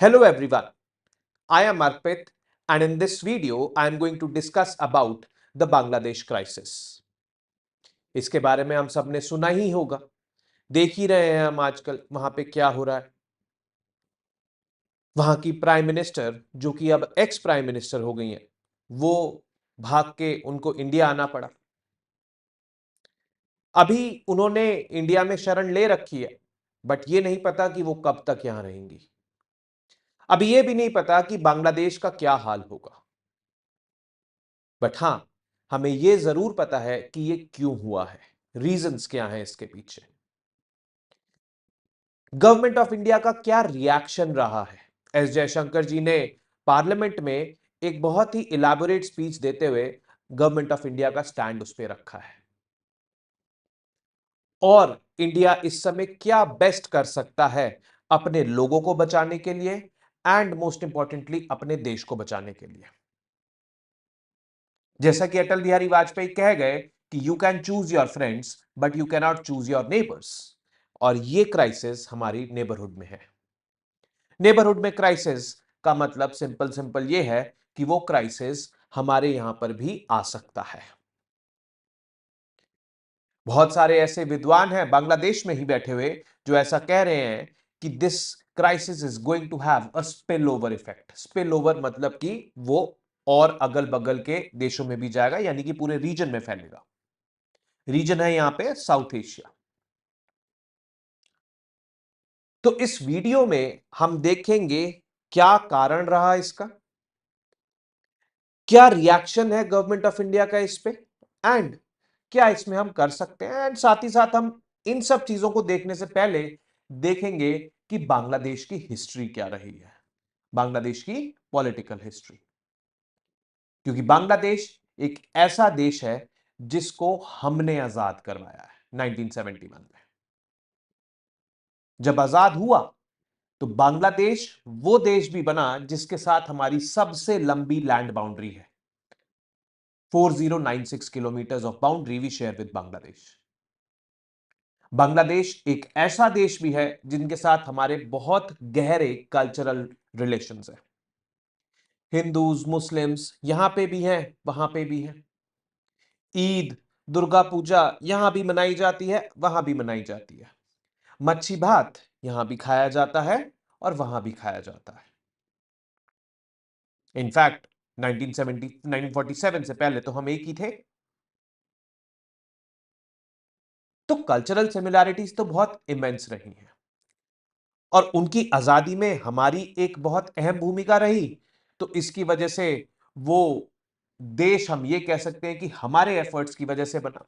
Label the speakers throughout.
Speaker 1: Hello everyone, I am Arpit and in this video I am going to discuss about the Bangladesh crisis. इसके बारे में हम सबने सुना ही होगा, देख ही रहे हैं हम आजकल वहां पे क्या हो रहा है। वहां की प्राइम मिनिस्टर जो कि अब एक्स प्राइम मिनिस्टर हो गई हैं, वो भाग के उनको इंडिया आना पड़ा। अभी उन्होंने इंडिया में शरण ले रखी है, बट ये नहीं पता कि वो कब तक यहां रहेंगी। अभी ये भी नहीं पता कि बांग्लादेश का क्या हाल होगा। बट हां, हमें यह जरूर पता है कि यह क्यों हुआ है, रीजंस क्या हैं इसके पीछे। गवर्नमेंट ऑफ इंडिया का क्या रिएक्शन रहा है। एस जयशंकर जी ने पार्लियामेंट में एक बहुत ही इलैबोरेट स्पीच देते हुए गवर्नमेंट ऑफ इंडिया का स्टैंड उस पर रखा है, और इंडिया इस समय क्या बेस्ट कर सकता है अपने लोगों को बचाने के लिए एंड मोस्ट इंपॉर्टेंटली अपने देश को बचाने के लिए। जैसा कि अटल बिहारी वाजपेयी कह गए कि you can choose your friends but you can not choose your neighbours, और ये क्राइसिस हमारी नेबरहुड में है। नेबरहुड में क्राइसिस का मतलब सिंपल सिंपल ये है कि वो क्राइसिस हमारे यहां पर भी आ सकता है। बहुत सारे ऐसे विद्वान हैं बांग्लादेश में ही बैठे हुए जो ऐसा कह रहे हैं कि this crisis is going to have a spill over effect. Spill over मतलब कि वो और अगल बगल के देशों में भी जाएगा, यानी कि पूरे रीजन में फैलेगा। रीजन है यहां पे साउथ एशिया। तो इस वीडियो में हम देखेंगे क्या कारण रहा इसका, क्या रिएक्शन है गवर्नमेंट ऑफ इंडिया का इस पे, एंड क्या इसमें हम कर सकते हैं। एंड साथ ही साथ हम इन सब चीजों को देखने से पहले देखेंगे कि बांग्लादेश की हिस्ट्री क्या रही है, बांग्लादेश की पॉलिटिकल हिस्ट्री। क्योंकि बांग्लादेश एक ऐसा देश है जिसको हमने आजाद करवाया है 1971 में। जब आजाद हुआ तो बांग्लादेश वो देश भी बना जिसके साथ हमारी सबसे लंबी लैंड बाउंड्री है। 4096 kilometre of boundary we share with Bangladesh. Bangladesh एक ऐसा देश भी है जिनके साथ हमारे बहुत गहरे कल्चरल रिलेशंस हैं। हिंदूज मुस्लिम्स यहां पे भी हैं, वहां पे भी हैं। ईद, दुर्गा पूजा यहां भी मनाई जाती है, वहां भी मनाई जाती है। मच्छी भात यहां भी खाया जाता है और वहां भी खाया जाता है। इनफैक्ट 1970 1947 से पहले तो हम एक ही थे। तो कल्चरल सिमिलैरिटीज तो बहुत इमेंस रही हैं, और उनकी आजादी में हमारी एक बहुत अहम भूमिका रही। तो इसकी वजह से वो देश हम ये कह सकते हैं कि हमारे एफर्ट्स की वजह से बना।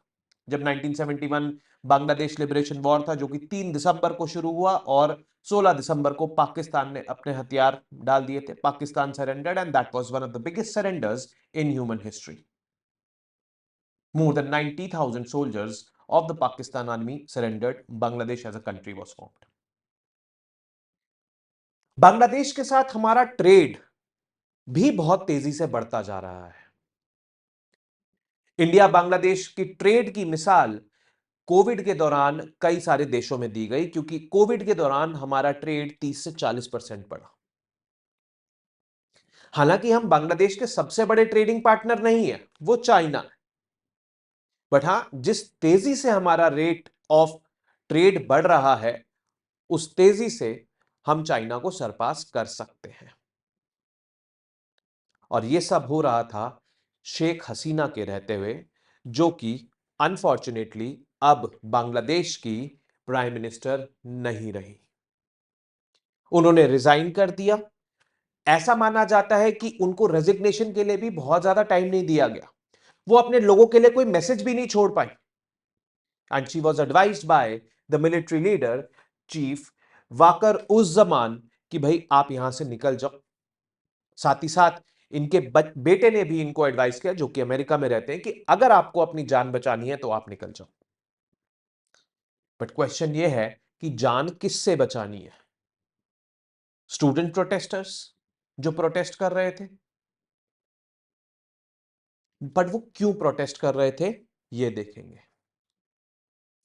Speaker 1: जब 1971 बांग्लादेश लिबरेशन वॉर था, जो कि 3 दिसंबर को शुरू हुआ और 16 दिसंबर को पाकिस्तान ने अपने हथियार डाल दिए थे, Pakistan surrendered and that was one of the biggest surrenders in human history. More than 90,000 soldiers of the Pakistan army surrendered. Bangladesh as a country was formed. Bangladesh के साथ हमारा ट्रेड भी बहुत तेजी से बढ़ता जा रहा है। इंडिया बांग्लादेश की ट्रेड की मिसाल कोविड के दौरान कई सारे देशों में दी गई, क्योंकि कोविड के दौरान हमारा ट्रेड 30 से 40% बढ़ा। हालांकि हम बांग्लादेश के सबसे बड़े ट्रेडिंग पार्टनर नहीं है, वो चाइना है। बट हां, जिस तेजी से हमारा रेट ऑफ ट्रेड बढ़ रहा है, उस तेजी से हम चाइना को सरपास कर सकते हैं। और यह सब हो रहा था शेख हसीना के रहते हुए, जो कि अनफॉर्चुनेटली अब बांग्लादेश की प्राइम मिनिस्टर नहीं रही। उन्होंने रिजाइन कर दिया। ऐसा माना जाता है कि उनको रेजिग्नेशन के लिए भी बहुत ज्यादा टाइम नहीं दिया गया। वो अपने लोगों के लिए कोई मैसेज भी नहीं छोड़ पाई। And she was advised by the military leader chief Waker uz Zaman कि भाई आप यहां से निकल जाओ। साथ ही साथ इनके बेटे ने भी इनको एडवाइस किया, जो कि अमेरिका में रहते हैं, कि अगर आपको अपनी जान बचानी है तो आप निकल जाओ। बट क्वेश्चन यह है कि जान किससे बचानी है। स्टूडेंट प्रोटेस्टर्स जो प्रोटेस्ट कर रहे थे, बट वो क्यों प्रोटेस्ट कर रहे थे ये देखेंगे।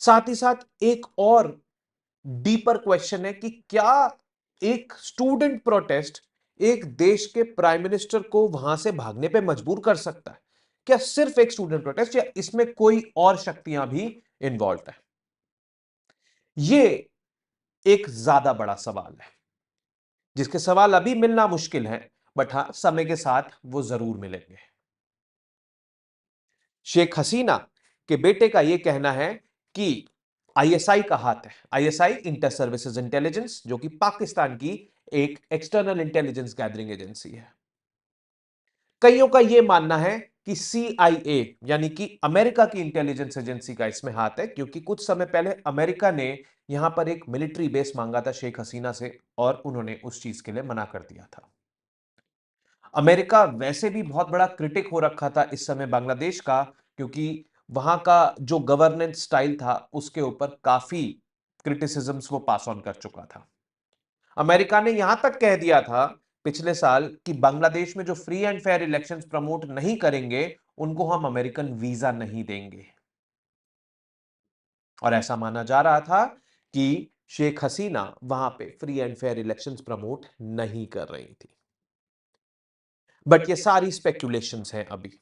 Speaker 1: साथ ही साथ एक और डीपर क्वेश्चन है कि क्या एक स्टूडेंट प्रोटेस्ट एक देश के प्राइम मिनिस्टर को वहां से भागने पे मजबूर कर सकता है? क्या सिर्फ एक स्टूडेंट प्रोटेस्ट या इसमें कोई और शक्तियां भी इन्वॉल्व है? ये एक ज्यादा बड़ा सवाल है जिसके सवाल अभी मिलना मुश्किल है, बट हां, समय के साथ वो जरूर मिलेंगे। शेख हसीना के बेटे का यह कहना है कि आईएसआई का हाथ है। आईएसआई इंटर सर्विसेज इंटेलिजेंस, जो कि पाकिस्तान की एक एक्सटर्नल इंटेलिजेंस गैदरिंग एजेंसी है। कईयों का यह मानना है कि सीआईए यानी कि अमेरिका की इंटेलिजेंस एजेंसी का इसमें हाथ है, क्योंकि कुछ समय पहले अमेरिका ने यहां पर एक मिलिट्री बेस मांगा था शेख हसीना से और उन्होंने उस चीज के लिए मना कर दिया था। अमेरिका वैसे भी बहुत बड़ा क्रिटिक हो रखा था इस समय बांग्लादेश का, क्योंकि वहां का जो गवर्नेंस स्टाइल था उसके ऊपर काफी क्रिटिसिज्म्स वो पास ऑन कर चुका था। अमेरिका ने यहां तक कह दिया था पिछले साल कि बांग्लादेश में जो free and fair elections promote नहीं करेंगे उनको हम अमेरिकन वीजा नहीं देंगे। और ऐसा माना जा रहा था कि शेख हसीना वहां पे free and fair elections promote नहीं कर रही थी। बट ये सारी स्पेक्यूलेशंस हैं अभी।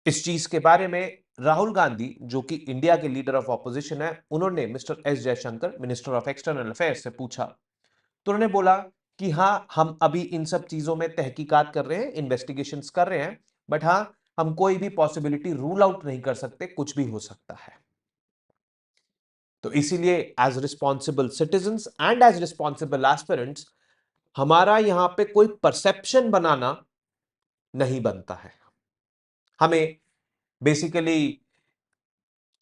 Speaker 1: इस चीज के बारे में राहुल गांधी, जो कि इंडिया के लीडर ऑफ ऑपोजिशन है, उन्होंने mister S Jaishankar, minister of external affairs से पूछा, तो उन्होंने बोला कि हां, हम अभी इन सब चीजों में तहकीकात कर रहे हैं, इन्वेस्टिगेशंस कर रहे हैं, बट हां, हम कोई भी पॉसिबिलिटी रूल आउट नहीं कर सकते, कुछ भी हो सकता है। तो इसीलिए as responsible citizens and as responsible aspirants हमारा यहां पे कोई परसेप्शन बनाना नहीं बनता है। हमें बेसिकली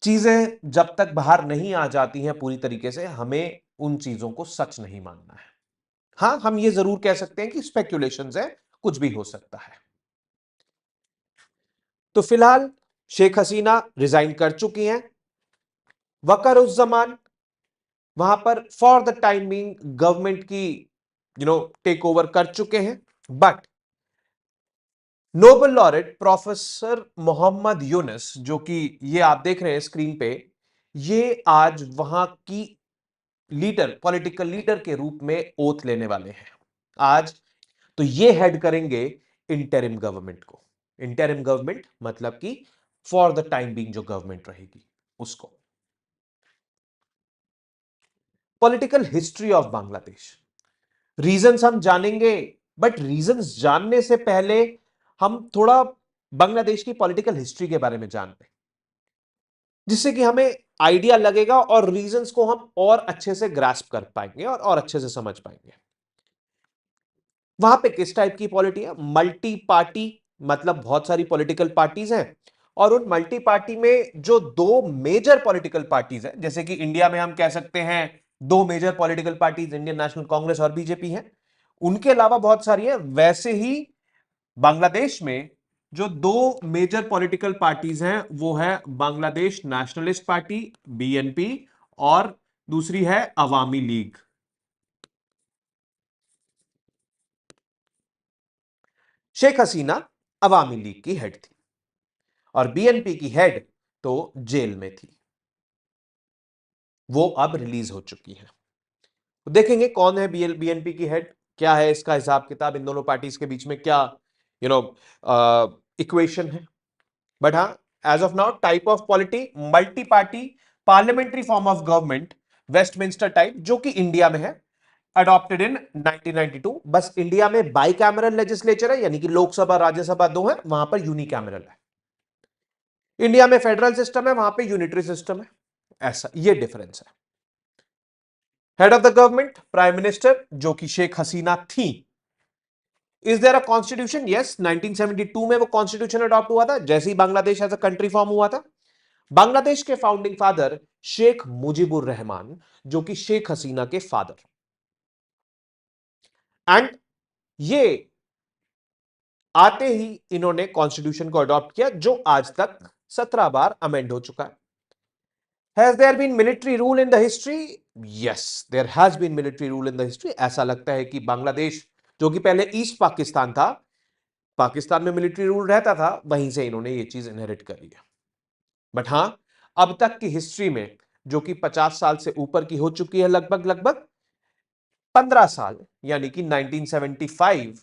Speaker 1: चीजें जब तक बाहर नहीं आ जाती हैं पूरी तरीके से, हमें उन चीजों को सच नहीं मानना है। हां, हम ये जरूर कह सकते हैं कि स्पेक्यूलेशंस है, कुछ भी हो सकता है। तो फिलहाल शेख हसीना रिजाइन कर चुकी हैं। वकरुज्जमान वहां पर for the time being government की टेक ओवर कर चुके हैं। But Nobel laureate professor Muhammad Yunus, जो कि ये आप देख रहे हैं स्क्रीन पे, ये आज वहां की लीडर, पॉलिटिकल लीडर के रूप में ओथ लेने वाले हैं आज। तो ये हेड करेंगे इंटरिम गवर्नमेंट को। इंटरिम गवर्नमेंट मतलब कि फॉर द टाइम बीइंग जो गवर्नमेंट रहेगी उसको। Political history of Bangladesh, reasons हम जानेंगे, बट रीजंस जानने से पहले हम थोड़ा बांग्लादेश की पॉलिटिकल हिस्ट्री के बारे में जानते हैं, जिससे कि हमें आइडिया लगेगा और रीजंस को हम और अच्छे से ग्रास्प कर पाएंगे और अच्छे से समझ पाएंगे। वहां पे किस टाइप की पॉलिटी है? मल्टी पार्टी, मतलब बहुत सारी पॉलिटिकल पार्टीज हैं, और उन मल्टी पार्टी में जो दो मेजर पॉलिटिकल पार्टीज हैं, जैसे कि इंडिया में हम कह सकते हैं दो major political parties Indian National Congress और बीजेपी हैं, उनके अलावा बहुत सारी है। वैसे ही बांग्लादेश में जो दो मेजर पॉलिटिकल पार्टीज हैं वो है बांग्लादेश नेशनलिस्ट पार्टी बीएनपी और दूसरी है अवामी लीग। शेख हसीना अवामी लीग की हेड थी और बीएनपी की हेड तो जेल में थी। वो अब रिलीज हो चुकी है। तो देखेंगे कौन है बीएनपी की हेड, क्या है इसका हिसाब किताब, इन दोनों पार्टीज के बीच में क्या यू नो इक्वेशन है। बट हाँ, as of now type of polity multi party parliamentary form of government, Westminster type, जो कि इंडिया में है, अडॉप्टेड इन 1992। बस इंडिया में बाई कैमरल लेजिस्लेचर है, यानी कि लोकसभा राज्यसभा दो है, वहां पर यूनिकैमरल है। इंडिया में फेडरल सिस्टम है, वहां पे यूनिटरी सिस्टम है। ऐसा ये डिफरेंस है। Head of the government prime minister, जो कि शेख हसीना थी। Is there a constitution? Yes, 1972 में वो कॉन्स्टिट्यूशन अडॉप्ट हुआ था जैसे ही Bangladesh as a country form हुआ था। बांग्लादेश के फाउंडिंग फादर शेख मुजीबुर रहमान, जो कि शेख हसीना के फादर, एंड ये आते ही इन्होंने कॉन्स्टिट्यूशन को अडॉप्ट किया, जो आज तक 17 बार अमेंड हो चुका है। Has there been military rule in the history? Yes, there has been military rule in the history. ऐसा लगता है कि बांग्लादेश, जो कि पहले ईस्ट पाकिस्तान था, पाकिस्तान में मिलिट्री रूल रहता था, वहीं से इन्होंने ये चीज इनहेरिट कर लिया। बट हाँ, अब तक की हिस्ट्री में, जो कि 50 साल से ऊपर की हो चुकी है लगभग लगभग, 15 साल यानी कि 1975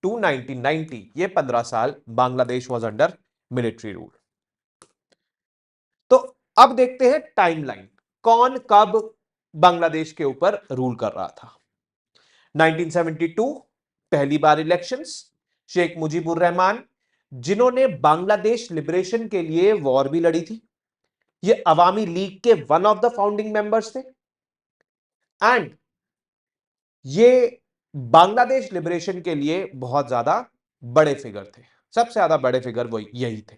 Speaker 1: टू 1990, ये 15 साल Bangladesh was under military rule. तो अब देखते हैं टाइमलाइन, कौन कब बांग्लादेश के ऊपर रूल कर रहा था। 1972 पहली बार इलेक्शंस, शेख मुजीबुर रहमान, जिन्होंने बांग्लादेश लिबरेशन के लिए वॉर भी लड़ी थी, ये अवामी लीग के one of the founding members थे एंड ये बांग्लादेश लिबरेशन के लिए बहुत ज्यादा बड़े फिगर थे, सबसे ज्यादा बड़े फिगर वो यही थे।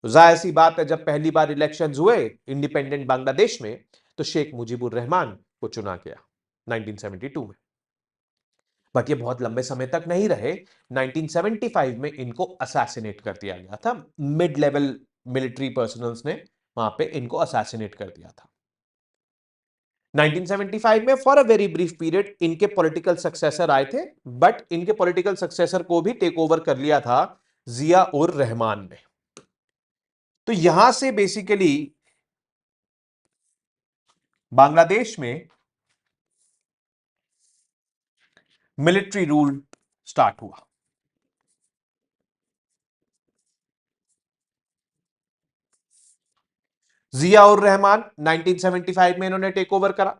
Speaker 1: तो जाहिर सी बात है, जब पहली बार इलेक्शंस हुए इंडिपेंडेंट बांग्लादेश में, तो शेख मुजीबुर रहमान को चुना गया 1972 में। बट ये बहुत लंबे समय तक नहीं रहे। 1975 में इनको असैसिनेट कर दिया गया था, मिड लेवल मिलिट्री पर्सनल्स ने वहां पे इनको असैसिनेट कर दिया था। 1975 में for a very brief period इनके पॉलिटिकल सक्सेसर आए थे, बट इनके पॉलिटिकल सक्सेसर को भी टेक ओवर कर लिया था जिया उर रहमान ने। तो यहां से बेसिकली बांग्लादेश में मिलिट्री रूल स्टार्ट हुआ। जिया उर रहमान 1975 में इन्होंने टेक ओवर करा।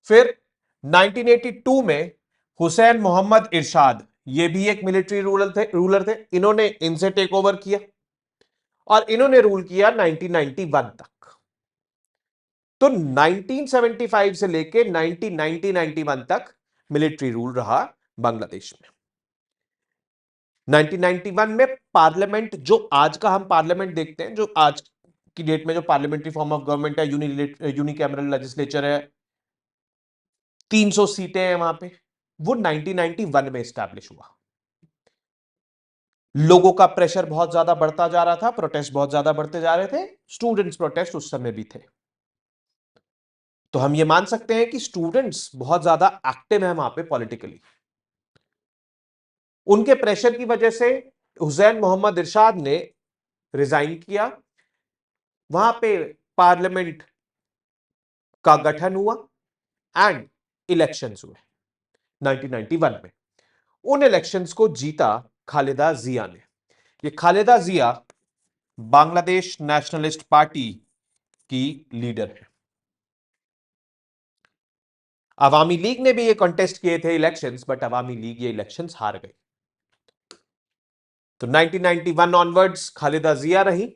Speaker 1: फिर 1982 में हुसैन मोहम्मद इरशाद, ये भी एक मिलिट्री रूलर थे, इन्होंने इनसे टेक ओवर किया और इन्होंने रूल किया 1991 तक। तो 1975 से लेके 1991 तक मिलिट्री रूल रहा बांग्लादेश में। 1991 में पार्लियामेंट, जो आज का हम पार्लियामेंट देखते हैं, जो आज की डेट में जो पार्लियामेंट्री फॉर्म ऑफ गवर्नमेंट है, यूनिकैमरल लेजिस्लेचर है, 300 सीटें हैं वहां पे, वो 1991 में स्टैब्लिश हुआ। लोगों का प्रेशर बहुत ज्यादा बढ़ता जा रहा था, प्रोटेस्ट बहुत ज्यादा बढ़ते जा रहे थे, स्टूडेंट्स प्रोटेस्ट उस समय भी थे। तो हम ये मान सकते हैं कि स्टूडेंट्स बहुत ज्यादा एक्टिव है वहां पे पॉलिटिकली। उनके प्रेशर की वजह से हुसैन मोहम्मद इरशाद ने रिजाइन किया। वहां पे पार्लियामेंट का गठन हुआ एंड इलेक्शंस हुए 1991 में। उन इलेक्शंस को जीता खालिदा जिया ने। ये खालिदा जिया बांग्लादेश नेशनलिस्ट पार्टी की लीडर है। अवामी लीग ने भी ये कॉन्टेस्ट किए थे इलेक्शंस, बट अवामी लीग ये इलेक्शंस हार गई। तो 1991 ऑनवर्ड्स खालिदा जिया रही,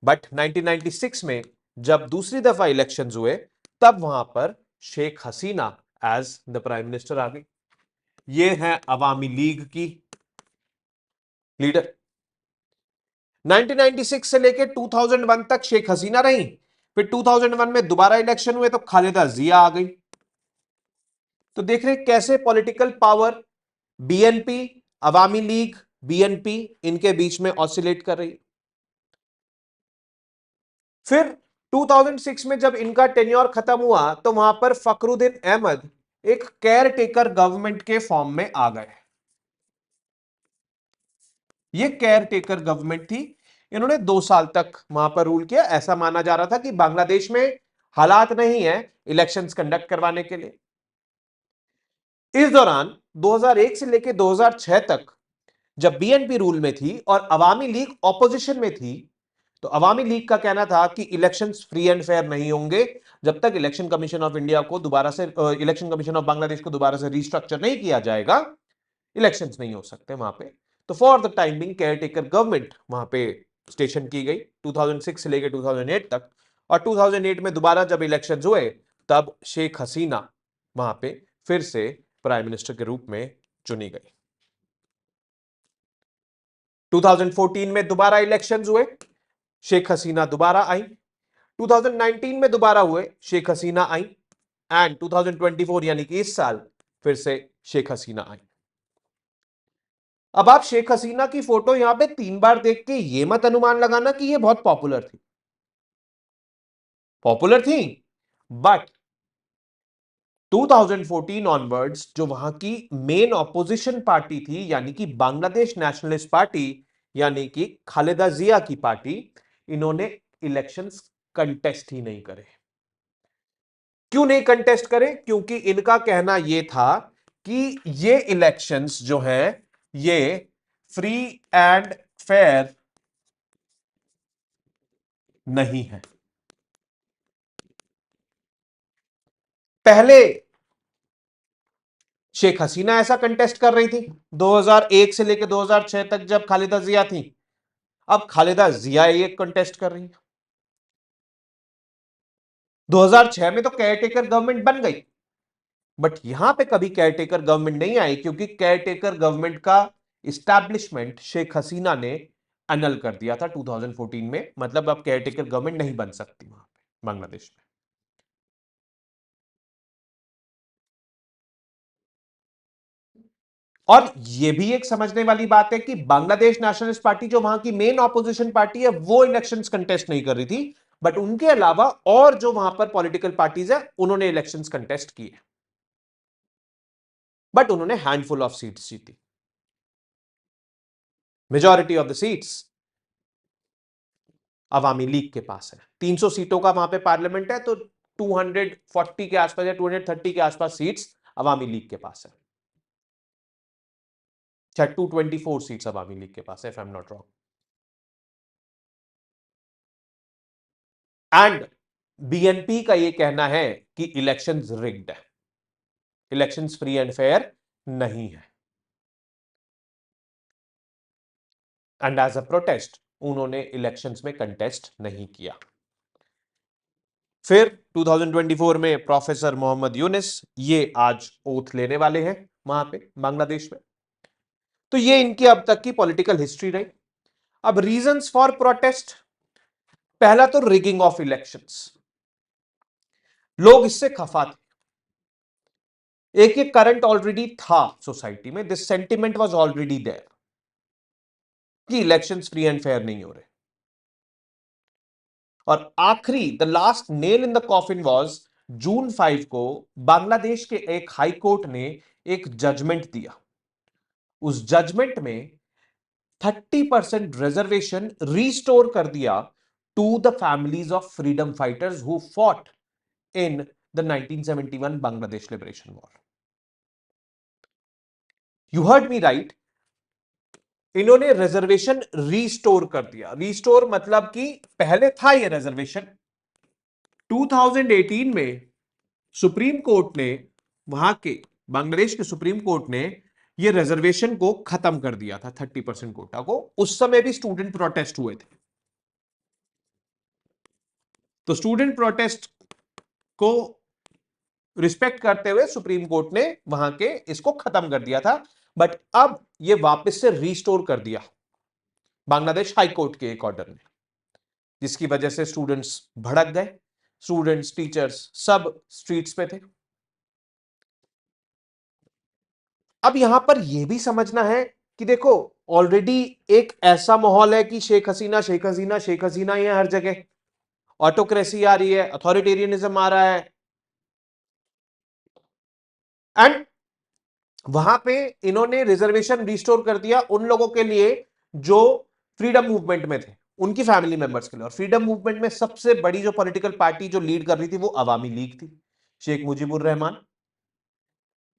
Speaker 1: बट 1996 में जब दूसरी दफा इलेक्शंस हुए, तब वहां पर Sheikh Hasina as the prime minister आ गई। ये है अवामी लीग की लीडर। 1996 से लेकर 2001 तक शेख हसीना रही, फिर 2001 में दोबारा इलेक्शन हुए तो खालिदा जिया आ गई। तो देख रहे कैसे पॉलिटिकल पावर बीएनपी, अवामी लीग, बीएनपी इनके बीच में ऑसिलेट कर रही। फिर 2006 में जब इनका टेन्योर खत्म हुआ, तो वहां पर फखरुद्दीन अहमद एक केयर टेकर गवर्नमेंट के फॉर्म में आ गए। ये केयर टेकर गवर्नमेंट थी, इन्होंने 2 साल तक वहां पर रूल किया। ऐसा माना जा रहा था कि बांग्लादेश में हालात नहीं है इलेक्शंस कंडक्ट करवाने के लिए। इस दौरान 2001 से लेकर 2006 तक जब बीएनपी रूल में थी और अवामी लीग ऑपोजिशन में थी, तो अवामी लीग का कहना था कि इलेक्शंस फ्री एंड फेयर नहीं होंगे जब तक इलेक्शन कमीशन ऑफ इंडिया को दोबारा से, इलेक्शन कमीशन ऑफ बांग्लादेश को दोबारा से रिस्ट्रक्चर नहीं किया जाएगा, इलेक्शंस नहीं हो सकते वहां पे। तो for the time being care taker government वहां पे स्टेशन की गई 2006 से लेकर 2008 तक। और 2008 में दोबारा जब इलेक्शंस हुए, तब शेख हसीना वहां पे फिर से प्राइम मिनिस्टर के रूप में चुनी गई। 2014 में दोबारा इलेक्शंस हुए, शेख हसीना दोबारा आई। 2019 में दोबारा हुए, शेख हसीना आई एंड 2024 यानी कि इस साल फिर से शेख हसीना आई। अब आप शेख हसीना की फोटो यहां पे 3 बार देख के ये मत अनुमान लगाना कि ये बहुत पॉपुलर थी। पॉपुलर थी, बट 2014 ऑनवर्ड्स जो वहां की मेन ऑपोजिशन पार्टी थी, यानी कि बांग्लादेश नेशनलिस्ट पार्टी, यानी कि खालिदा जिया की पार्टी, इन्होंने इलेक्शंस कंटेस्ट ही नहीं करे। क्यों नहीं कंटेस्ट करें? क्योंकि इनका कहना यह था कि ये इलेक्शंस जो हैं ये फ्री एंड फेयर नहीं है। पहले शेख हसीना ऐसा कंटेस्ट कर रही थी 2001 से लेकर 2006 तक जब खालिदा जिया थी। अब खालिदा जिया ये कंटेस्ट कर रही है। 2006 में तो केयरटेकर गवर्नमेंट बन गई, बट यहां पे कभी केयरटेकर गवर्नमेंट नहीं आई क्योंकि केयरटेकर गवर्नमेंट का इस्टेब्लिशमेंट शेख हसीना ने अनल कर दिया था 2014 में। मतलब अब केयरटेकर गवर्नमेंट नहीं बन सकती वहां पे बांग्लादेश में। और यह भी एक समझने वाली बात है कि बांग्लादेश नेशनलिस्ट पार्टी जो वहां की मेन ऑपोजिशन पार्टी है वो इलेक्शंस कंटेस्ट नहीं कर रही थी, बट उनके अलावा और जो वहां पर पॉलिटिकल पार्टीज है उन्होंने इलेक्शंस कंटेस्ट किए, बट उन्होंने हैंडफुल ऑफ सीट्स जीती। Majority of the seats Awami league के पास है। 300 सीटों का वहां पे पार्लियामेंट है, तो 240 के आसपास या 230 के आसपास सीट्स अवामी लीग के पास है। 224 सीट्स अवामी लीग के पास है, if I am not wrong. And BNP का यह कहना है कि इलेक्शंस रिग्ड है, इलेक्शंस फ्री एंड फेयर नहीं है, एंड एज अ प्रोटेस्ट उन्होंने इलेक्शंस में कंटेस्ट नहीं किया। फिर 2024 में प्रोफेसर मोहम्मद यूनिस ये आज ओथ लेने वाले हैं वहां पे बांग्लादेश में। तो ये इनकी अब तक की पॉलिटिकल हिस्ट्री रही। अब रीजंस फॉर प्रोटेस्ट, पहला तो रिगिंग ऑफ इलेक्शंस। लोग इससे खफा थे। एक करंट ऑलरेडी था सोसाइटी में, this sentiment was already there कि इलेक्शंस फ्री एंड फेयर नहीं हो रहे। और आखिरी the last nail in the coffin was June 5 को बांग्लादेश के एक हाई कोर्ट ने एक जजमेंट दिया। उस जजमेंट में 30% रिजर्वेशन रिस्टोर कर दिया to the families of freedom fighters who fought in the 1971 Bangladesh liberation war. You heard me right, इन्होंने रिजर्वेशन रिस्टोर कर दिया। रिस्टोर मतलब कि पहले था यह रिजर्वेशन, 2018 में सुप्रीम कोर्ट ने, वहां के बांग्लादेश के सुप्रीम कोर्ट ने यह रिजर्वेशन को खत्म कर दिया था, 30% कोटा को। उस समय भी स्टूडेंट प्रोटेस्ट हुए थे, तो स्टूडेंट प्रोटेस्ट को रिस्पेक्ट करते हुए सुप्रीम कोर्ट ने वहां के इसको खत्म कर दिया था, बट अब यह वापस से रिस्टोर कर दिया बांग्लादेश हाई कोर्ट के एक ऑर्डर ने, जिसकी वजह से स्टूडेंट्स भड़क गए। स्टूडेंट्स, टीचर्स सब स्ट्रीट्स पे थे। अब यहां पर यह भी समझना है कि देखो, ऑलरेडी एक ऐसा माहौल है कि शेख हसीना शेख हसीना शेख हसीना ही है हर जगह। ऑटोक्रेसी आ रही है, अथॉरिटेरियनिज्म आ रहा है, एंड वहां पे इन्होंने रिजर्वेशन रिस्टोर कर दिया उन लोगों के लिए जो फ्रीडम मूवमेंट में थे, उनकी फैमिली मेंबर्स के लिए। और फ्रीडम मूवमेंट में सबसे बड़ी जो पॉलिटिकल पार्टी जो लीड कर रही थी वो अवामी लीग थी, शेख मुजीबुर रहमान।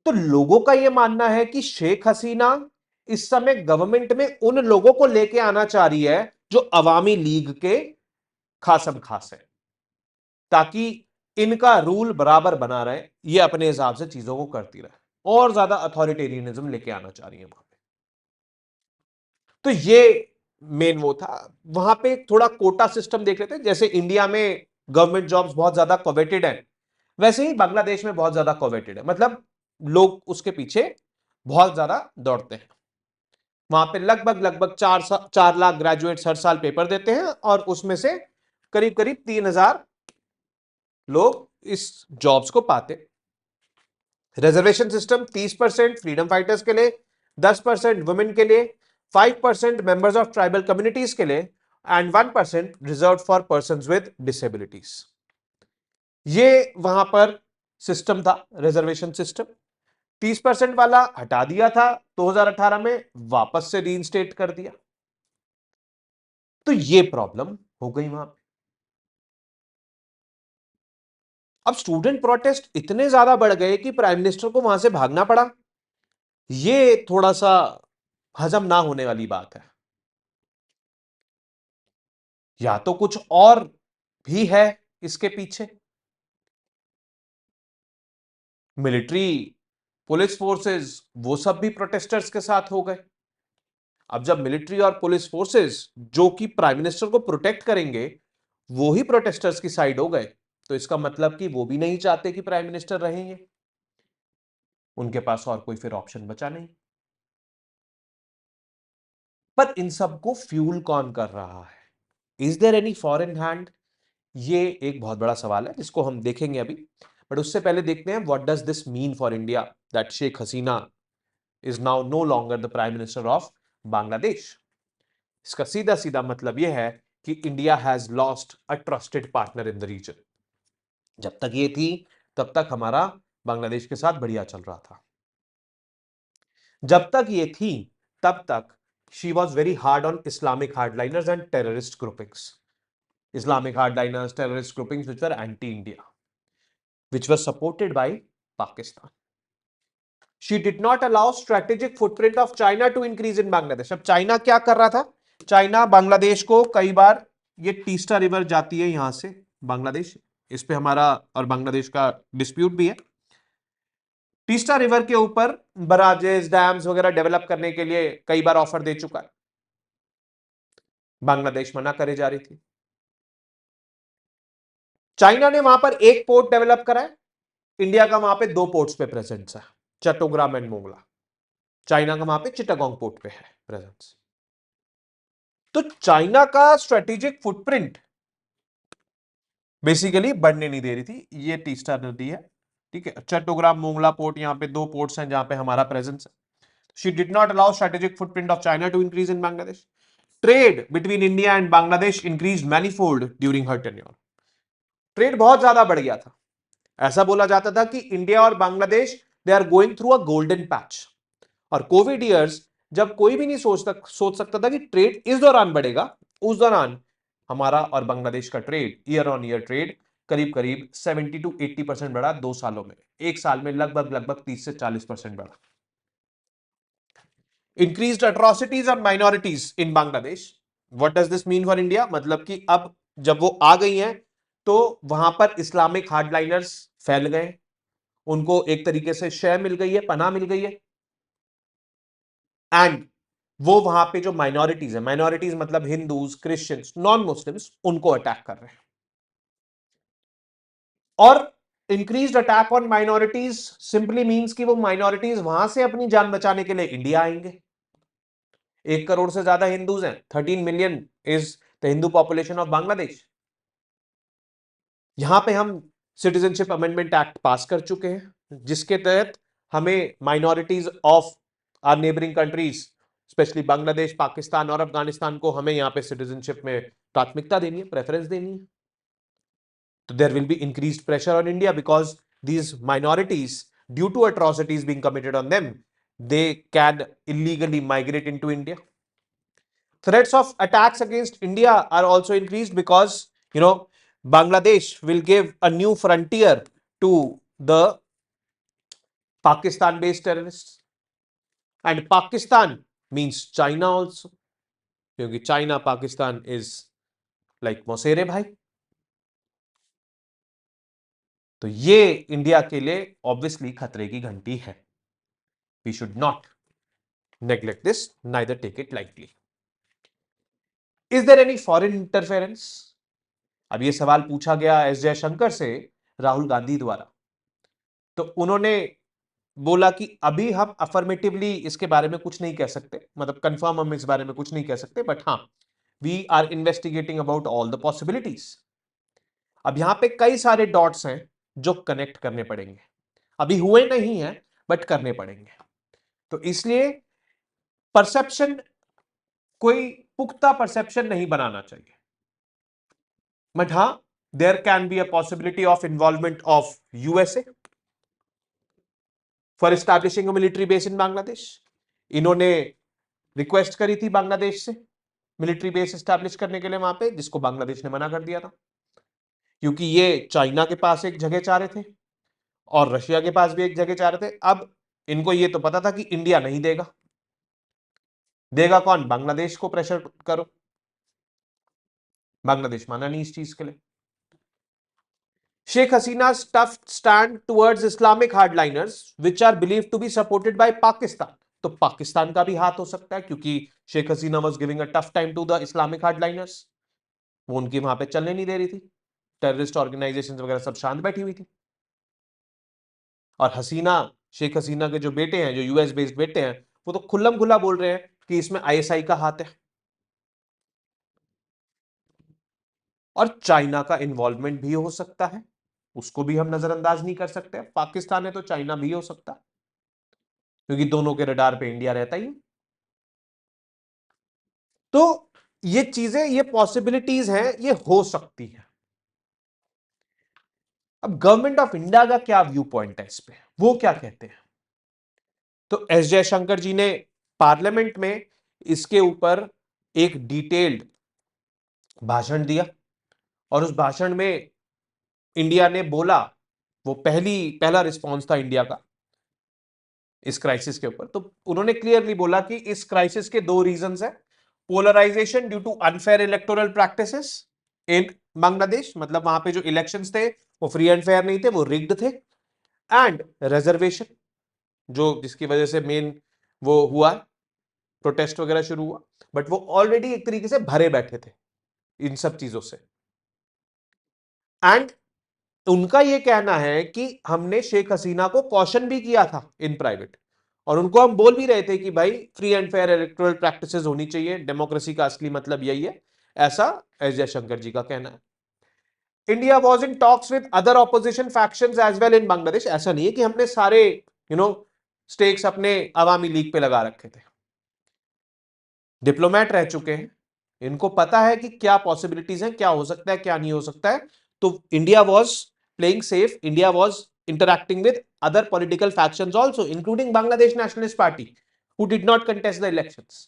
Speaker 1: तो लोगों का यह मानना है कि शेख हसीना इस समय गवर्नमेंट में उन लोगों को लेके आना चाह रही है जो अवामी लीग के खासम खास है, ताकि इनका रूल बराबर बना रहे, ये अपने हिसाब से चीजों को करती रहे, और ज्यादा अथॉरिटेरियनिज्म लेके आना चाह रही है वहां पे। तो ये मेन वो था। वहां पे थोड़ा कोटा सिस्टम देख लेते हैं। जैसे इंडिया में गवर्नमेंट जॉब्स बहुत ज्यादा कॉवेटेड है, वैसे ही बांग्लादेश में बहुत ज्यादा कॉवेटेड है। मतलब लोग उसके पीछे बहुत ज्यादा दौड़ते हैं। वहां पे लगभग लगभग 4 लाख ग्रेजुएट्स हर साल पेपर देते हैं, और उसमें से करीब करीब 3,000 लोग इस जॉब्स को पाते। रिजर्वेशन सिस्टम 30% फ्रीडम फाइटर्स के लिए, 10% वुमेन के लिए, 5% मेंबर्स ऑफ ट्राइबल कम्युनिटीज के लिए, and 1% reserve for person with disabilities. ये वहां पर सिस्टम था, रिजर्वेशन सिस्टम। 30% वाला हटा दिया था 2018 में, वापस से रीइंस्टेट कर दिया। तो ये प्रॉब्लम हो गई वहां पे। अब स्टूडेंट प्रोटेस्ट इतने ज्यादा बढ़ गए कि प्राइम मिनिस्टर को वहां से भागना पड़ा। ये थोड़ा सा हजम ना होने वाली बात है। या तो कुछ और भी है इसके पीछे। मिलिट्री, पुलिस फोर्सेस, वो सब भी प्रोटेस्टर्स के साथ हो गए। अब जब मिलिट्री और पुलिस फोर्सेस जो कि प्राइम मिनिस्टर को प्रोटेक्ट करेंगे वो ही प्रोटेस्टर्स की साइड हो गए, तो इसका मतलब कि वो भी नहीं चाहते कि प्राइम मिनिस्टर रहेंगे। उनके पास और कोई फिर ऑप्शन बचा नहीं। पर इन सबको फ्यूल कौन कर रहा है? Is there any foreign hand? ये एक बहुत बड़ा सवाल है जिसको हम देखेंगे अभी। बट उससे पहले देखते हैं what does this mean for India that Sheikh Hasina is now no longer the prime minister of Bangladesh. इसका सीधा सीधा मतलब यह है कि India has lost a trusted partner in the region. जब तक ये थी तब तक हमारा बांग्लादेश के साथ बढ़िया चल रहा था। जब तक ये थी तब तक she was very hard on Islamic hardliners and terrorist groupings. Islamic hardliners, terrorist groupings which were anti-India, which were supported by Pakistan. She did not allow strategic footprint of China to increase in Bangladesh. अब China क्या कर रहा था? China Bangladesh को कई बार, ये Teesta river जाती है यहां से बांग्लादेश, इस पे हमारा और बांग्लादेश का डिस्प्यूट भी है। तीस्ता रिवर के ऊपर बराजेस, डैम्स वगैरह डेवलप करने के लिए कई बार ऑफर दे चुका है। बांग्लादेश मना करे जा रही थी। चाइना ने वहां पर एक पोर्ट डेवलप करा है। इंडिया का वहां पे दो पोर्ट्स पे प्रेजेंस है, चट्टोग्राम एंड मोंगला। चाइना का वहां पे चिटागोंग पोर्ट पे है प्रेजेंस। तो चाइना का स्ट्रेटेजिक फुटप्रिंट बेसिकली बढ़ने नहीं दे रही थी ये तीस्ता नदी है। ठीक है, चट्टोग्राम मोंगला पोर्ट, यहां पे दो पोर्ट्स हैं जहां पे हमारा प्रेजेंस है। She did not allow strategic footprint of China to increase in Bangladesh. Trade between India and Bangladesh increase manifold during her tenure. Trade बहुत ज्यादा बढ़ गया था। ऐसा बोला जाता था कि इंडिया और Bangladesh they are going through a golden patch. और कोविड ईयर्स, जब कोई भी नहीं सोच सकता था कि ट्रेड इस दौरान बढ़ेगा, उस दौरान हमारा और बांग्लादेश का trade, year on year trade करीब करीब 70 to 80% बढ़ा 2 सालों में। एक साल में लगभग लगभग 30 से 40% बढ़ा। Increased atrocities on minorities in Bangladesh. What does this mean for India? मतलब कि अब जब वो आ गई हैं तो वहां पर इस्लामिक हार्डलाइनर्स फैल गए, उनको एक तरीके से शय मिल गई है, पनाह मिल गई है। एंड वो वहां पे जो माइनॉरिटीज है, माइनॉरिटीज मतलब हिंदूज, क्रिश्चियंस, नॉन मुस्लिम्स, उनको अटैक कर रहे हैं। और increased attack on minorities simply means कि वो माइनॉरिटीज वहां से अपनी जान बचाने के लिए इंडिया आएंगे। 1 करोड़ से ज्यादा हिंदूज हैं, 13 million is the Hindu population of Bangladesh. यहां पे हम सिटीजनशिप अमेंडमेंट एक्ट पास कर चुके हैं जिसके तहत हमें minorities of our neighbouring countries, specially Bangladesh, Pakistan और अफगानिस्तान को हमें यहां पे सिटीजनशिप में प्राथमिकता देनी है, प्रेफरेंस देनी है। तो there will be increased pressure on India because these minorities, due to atrocities being committed on them, they can illegally migrate into India. Threats of attacks against India are also increased because, Bangladesh will give a new frontier to the Pakistan based terrorists. And Pakistan means China also, क्योंकि China Pakistan is like मौसेरे भाई। तो ये India के लिए obviously खतरे की घंटी है। We should not neglect this, neither take it lightly. Is there any foreign interference? अब ये सवाल पूछा गया एस जयशंकर से राहुल गांधी द्वारा। तो उन्होंने बोला कि अभी हम अफर्मेटिवली इसके बारे में कुछ नहीं कह सकते, मतलब कंफर्म हम इस बारे में कुछ नहीं कह सकते, बट हाँ, we are investigating about all the possibilities. अब यहां पे कई सारे डॉट्स हैं जो कनेक्ट करने पड़ेंगे, अभी हुए नहीं है बट करने पड़ेंगे। तो इसलिए परसेप्शन, कोई पुख्ता परसेप्शन नहीं बनाना चाहिए, बट हाँ, there can be a possibility of involvement of USA for establishing military base in Bangladesh. इन्होंने रिक्वेस्ट करी थी बांग्लादेश से मिलिट्री बेस एस्टैब्लिश करने के लिए वहां पे, जिसको बांग्लादेश ने मना कर दिया था। क्योंकि ये चाइना के पास एक जगह चाह रहे थे और रशिया के पास भी एक जगह चाह रहे थे। अब इनको ये तो पता था कि इंडिया नहीं देगा, देगा कौन? बांग्लादेश को प्रेशर करो। बांग्लादेश माना नहीं इस चीज के लिए। Sheikh Hasina's tough stand towards Islamic hardliners, which are believed to be supported by Pakistan. तो पाकिस्तान का भी हाथ हो सकता है क्योंकि Sheikh Hasina was giving a tough time to the Islamic hardliners. वो उनकी वहां पे चलने नहीं दे रही थी, टेररिस्ट ऑर्गेनाइजेशंस वगैरह सब शांत बैठी हुई थी। और हसीना, शेख हसीना के जो बेटे हैं, जो यूएस बेस्ड बेटे हैं, वो तो खुल्लम खुल्ला बोल रहे हैं कि इसमें आईएसआई का हाथ है। और चाइना का इन्वॉल्वमेंट भी हो सकता है, उसको भी हम नजरअंदाज नहीं कर सकते। पाकिस्तान है तो चाइना भी हो सकता है, क्योंकि दोनों के रडार पे इंडिया रहता ही है। तो ये चीजें, ये पॉसिबिलिटीज हैं, ये हो सकती है। अब गवर्नमेंट ऑफ इंडिया का क्या व्यू पॉइंट है इस पे, वो क्या कहते हैं? तो एस जयशंकर जी ने पार्लियामेंट में इसके ऊपर एक डिटेल्ड भाषण दिया और उस भाषण में इंडिया ने बोला, वो पहला रिस्पॉन्स था इंडिया का इस क्राइसिस के ऊपर। तो उन्होंने क्लियरली बोला कि इस क्राइसिस के दो रीजंस है। Polarisation due to unfair electoral practices in Bangladesh, मतलब वहां पे जो इलेक्शंस थे वो फ्री एंड फेयर नहीं थे, वो रिग्ड थे। एंड रिजर्वेशन, जो जिसकी वजह से मेन वो हुआ, प्रोटेस्ट वगैरह शुरू हुआ, बट वो ऑलरेडी एक तरीके से भरे बैठे थे इन सब चीजों से। एंड उनका यह कहना है कि हमने शेख हसीना को कॉशन भी किया था इन प्राइवेट, और उनको हम बोल भी रहे थे कि भाई free and fair electoral practices होनी चाहिए, डेमोक्रेसी का असली मतलब यही है। ऐसा एस जयशंकर जी का कहना है। India was in talks with other opposition factions as well in Bangladesh. ऐसा नहीं है कि हमने सारे स्टेक्स अपने अवामी लीग पे लगा रखे थे। डिप्लोमेट रह चुके हैं, इनको पता है कि क्या पॉसिबिलिटीज हैं, क्या हो सकता है, क्या नहीं हो सकता है। तो India was playing safe, India was interacting with other political factions also, including Bangladesh nationalist party, who did not contest the elections.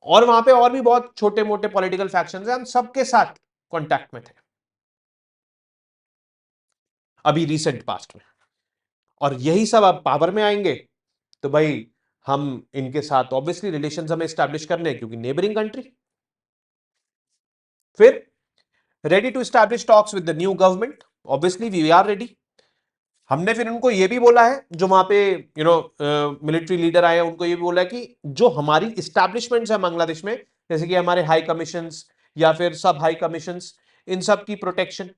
Speaker 1: और वहां पे और भी बहुत छोटे मोटे पॉलिटिकल फैक्शंस हैं, हम सबके साथ कांटेक्ट में थे अभी रिसेंट पास्ट में। और यही सब अब पावर में आएंगे तो भाई हम इनके साथ ऑब्वियसली रिलेशंस हमें एस्टैब्लिश करने हैं, क्योंकि नेबरिंग कंट्री। फिर ready to establish talks with the new government, obviously we are ready. हमने फिर उनको ये भी बोला है, जो वहां पे मिलिट्री लीडर आए हैं, उनको ये भी बोला है कि जो हमारी इस्टेब्लिशमेंट्स है बांग्लादेश में, जैसे कि हमारे हाई कमीशंस या फिर सब हाई कमीशंस, इन सब की प्रोटेक्शन।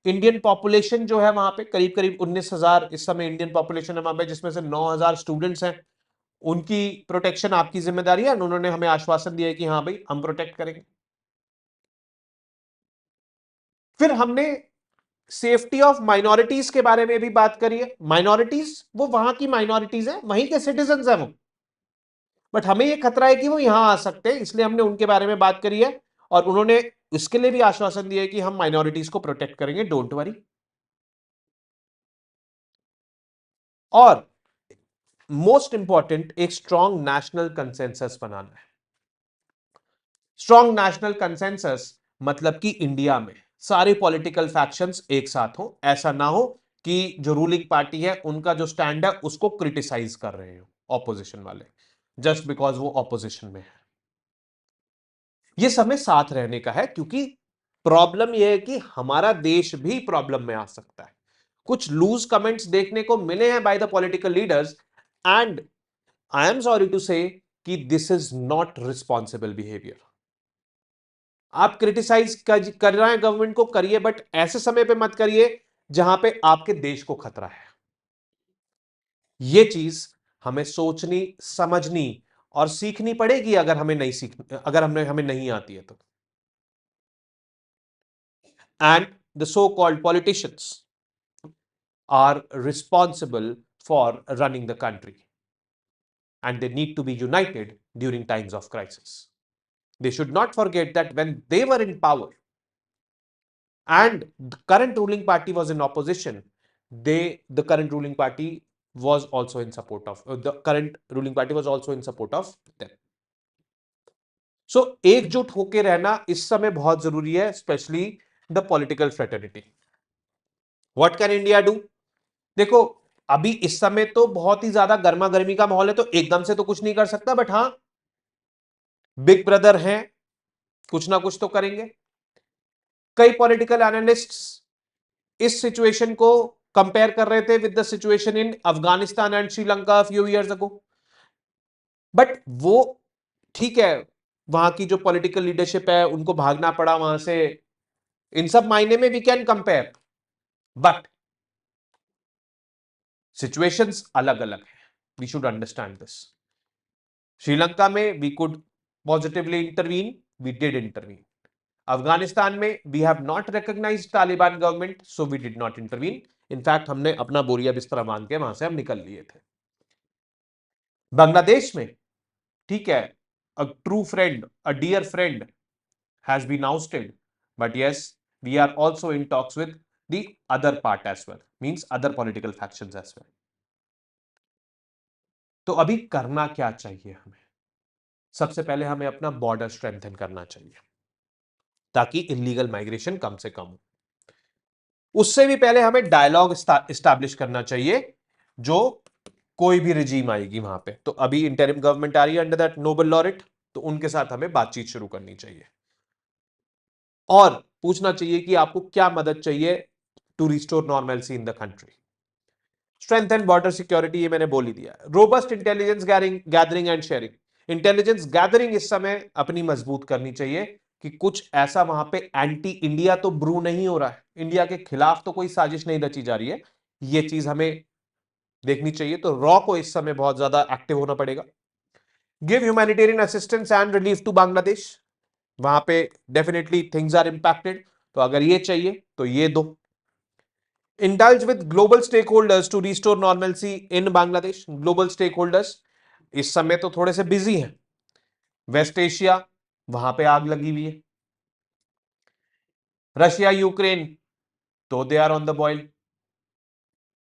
Speaker 1: इंडियन पॉपुलेशन जो है वहां पे करीब करीब 19,000 इस समय इंडियन पॉपुलेशन है वहां पे, जिसमें से 9,000 स्टूडेंट्स हैं, उनकी प्रोटेक्शन आपकी जिम्मेदारी है। उन्होंने हमें आश्वासन दिया है कि हाँ भाई हम प्रोटेक्ट करेंगे। फिर हमने सेफ्टी ऑफ माइनॉरिटीज के बारे में भी बात करी है। माइनॉरिटीज वो वहां की माइनॉरिटीज है, वहीं के सिटीजन है वो, बट हमें ये खतरा है कि वो यहां आ सकते हैं, इसलिए हमने उनके बारे में बात करी है। और उन्होंने इसके लिए भी आश्वासन दिया है कि हम माइनॉरिटीज को प्रोटेक्ट करेंगे, डोंट वरी। और मोस्ट इंपॉर्टेंट, एक स्ट्रॉन्ग नेशनल कंसेंसस बनाना है। स्ट्रॉन्ग नेशनल कंसेंसस मतलब कि इंडिया में सारे पॉलिटिकल फैक्शंस एक साथ हो, ऐसा ना हो कि जो रूलिंग पार्टी है उनका जो स्टैंड है उसको क्रिटिसाइज कर रहे हो ऑपोजिशन वाले, जस्ट बिकॉज वो ऑपोजिशन में है। ये समय साथ रहने का है, क्योंकि प्रॉब्लम यह है कि हमारा देश भी प्रॉब्लम में आ सकता है। कुछ लूज कमेंट्स देखने को मिले हैं by the political leaders, and I am sorry to say कि this is not responsible behaviour. आप क्रिटिसाइज कर रहे हैं गवर्नमेंट को, करिए, बट ऐसे समय पे मत करिए जहां पे आपके देश को खतरा है। यह चीज हमें सोचनी, समझनी और सीखनी पड़ेगी, अगर हमें नहीं आती है तो। And the so called politicians are responsible for running the country, and they need to be united during times of crisis. They should not forget that when they were in power and the current ruling party was in opposition, the current ruling party was also in support of them. So एकजुट होके रहना इस समय बहुत जरूरी है, specially the political fraternity. What can India do? देखो अभी इस समय तो बहुत ही ज्यादा गर्मा गर्मी का माहौल है, तो एकदम से तो कुछ नहीं कर सकता, बट हां बिग ब्रदर हैं, कुछ ना कुछ तो करेंगे। कई पॉलिटिकल एनालिस्ट्स इस सिचुएशन को कंपेयर कर रहे थे with the situation in Afghanistan and Sri Lanka few years ago, but वो ठीक है, वहां की जो पॉलिटिकल लीडरशिप है उनको भागना पड़ा वहां से, इन सब मायने में we can compare, but situations अलग अलग है, we should understand this. Sri Lanka में we could positively intervene, we did intervene. Afghanistan में we have not recognised Taliban government, so we did not intervene. In fact हमने अपना बोरिया बिस्तरा बांध के वहां से हम निकल लिए थे। बांग्लादेश में ठीक है, a true friend, a dear friend has been ousted, but yes, we are also in talks with the other part as well, means other political factions as well. तो अभी करना क्या चाहिए हमें? सबसे पहले हमें अपना बॉर्डर स्ट्रेंथन करना चाहिए ताकि इलीगल माइग्रेशन कम से कम हो। उससे भी पहले हमें डायलॉग इस्टैब्लिश करना चाहिए, जो कोई भी रिजीम आएगी वहां पे, तो अभी इंटरिम गवर्नमेंट आ रही है अंडर दैट नोबल लॉरेट, तो उनके साथ हमें बातचीत शुरू करनी चाहिए और पूछना चाहिए कि आपको क्या मदद चाहिए to restore normalcy in the country. Strength and border security ये मैंने बोल ही दिया। Robust intelligence gathering and sharing, intelligence gathering इस समय अपनी मजबूत करनी चाहिए कि कुछ ऐसा वहां पे एंटी इंडिया तो ब्रू नहीं हो रहा है, इंडिया के खिलाफ तो कोई साजिश नहीं रची जा रही है, ये चीज हमें देखनी चाहिए। तो रॉ को इस समय बहुत ज्यादा एक्टिव होना पड़ेगा। Give humanitarian assistance and relief to Bangladesh, वहां पे डेफिनेटली थिंग्स आर इंपैक्टेड, तो अगर ये चाहिए तो ये दो। Indulge with global stakeholders to restore normalcy in Bangladesh, global stakeholders इस समय तो थोड़े से बिजी हैं, वेस्ट एशिया वहां पे आग लगी हुई है, रशिया यूक्रेन तो they are on the boil,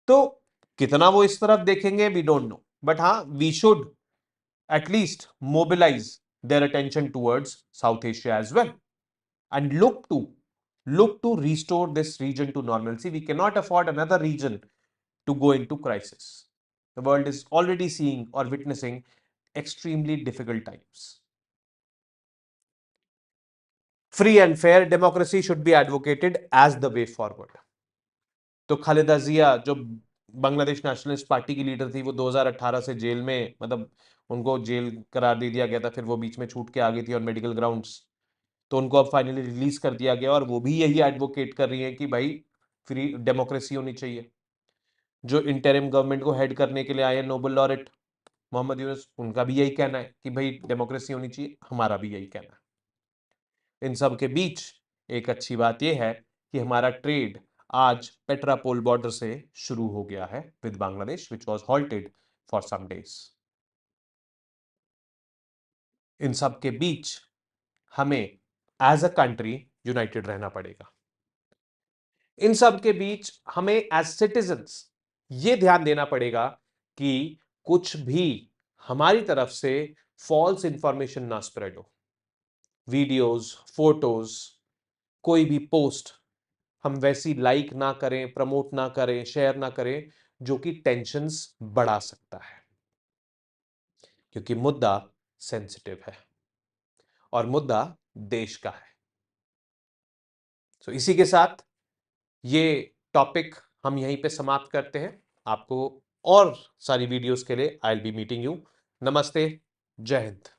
Speaker 1: तो कितना वो इस तरफ देखेंगे वी डोंट नो, बट हाँ we should at least mobilize their attention towards South Asia as well and look to restore this region to normalcy. We cannot afford another region to go into crisis. The world is already seeing or witnessing extremely difficult times. Free and fair democracy should be advocated as the way forward. तो खालिदा जिया जो Bangladesh nationalist party की leader थी, वो 2018 से jail में, मतलब उनको jail करार दे दिया गया था, फिर वो बीच में छूट के आ गई थी ऑन मेडिकल ग्राउंड्स, तो उनको अब फाइनली रिलीज कर दिया गया और वो भी यही एडवोकेट कर रही है कि भाई फ्री डेमोक्रेसी होनी चाहिए। जो इंटरिम गवर्नमेंट को हेड करने के लिए आए हैं नोबल लॉरेट मोहम्मद यूनुस, उनका भी यही कहना है कि भाई डेमोक्रेसी होनी चाहिए, हमारा भी यही कहना है। इन सब के बीच एक अच्छी बात यह है कि हमारा ट्रेड आज पेट्रापोल बॉर्डर से शुरू हो गया है with Bangladesh, which was halted for some days. इन सब के बीच हमें एज अ कंट्री यूनाइटेड रहना पड़ेगा। इन सब के बीच हमें एज सिटीजन्स ये ध्यान देना पड़ेगा कि कुछ भी हमारी तरफ से फॉल्स इंफॉर्मेशन ना स्प्रेड हो। वीडियोस, फोटोज, कोई भी पोस्ट हम वैसी लाइक ना करें, प्रमोट ना करें, शेयर ना करें जो कि टेंशंस बढ़ा सकता है, क्योंकि मुद्दा सेंसिटिव है और मुद्दा देश का है। तो इसी के साथ ये टॉपिक हम यहीं पे समाप्त करते हैं। आपको और सारी वीडियोस के लिए I will be meeting you. नमस्ते, जय हिंद।